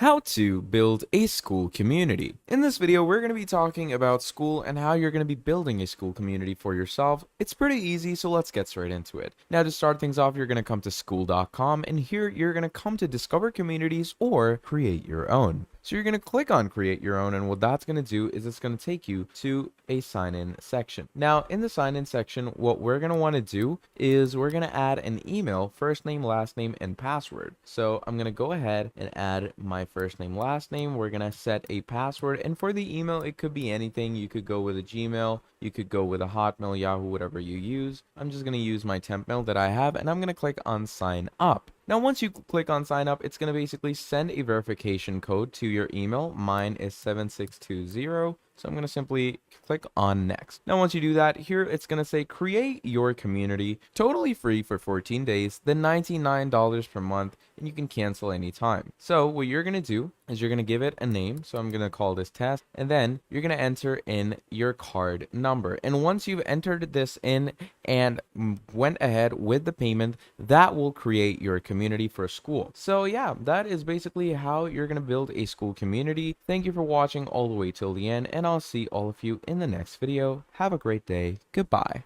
How to build a Skool community. In this video, we're going to be talking about Skool and how you're going to be building a Skool community for yourself. It's pretty easy, so let's get straight into it. Now, to start things off, you're going to come to skool.com, and here you're going to come to discover communities or create your own. So you're going to click on create your own, and what that's going to do is it's going to take you to a sign-in section. Now, in the sign-in section, what we're going to want to do is we're going to add an email, first name, last name, and password. So I'm going to go ahead and add my first name, last name. We're going to set a password, and for the email, it could be anything. You could go with a Gmail, you could go with a Hotmail, Yahoo, whatever you use. I'm just going to use my temp mail that I have, and I'm going to click on sign up. Now, once you click on sign up, it's going to basically send a verification code to your email. Mine is 7620. So I'm going to simply click on next. Now, once you do that, here it's going to say create your community, totally free for 14 days, then $99 per month, and you can cancel anytime. So what you're going to do is you're going to give it a name. So I'm going to call this test, and then you're going to enter in your card number. And once you've entered this in and went ahead with the payment, that will create your community for Skool. So yeah, that is basically how you're going to build a Skool community. Thank you for watching all the way till the end, and I'll see all of you in the next video. Have a great day. Goodbye.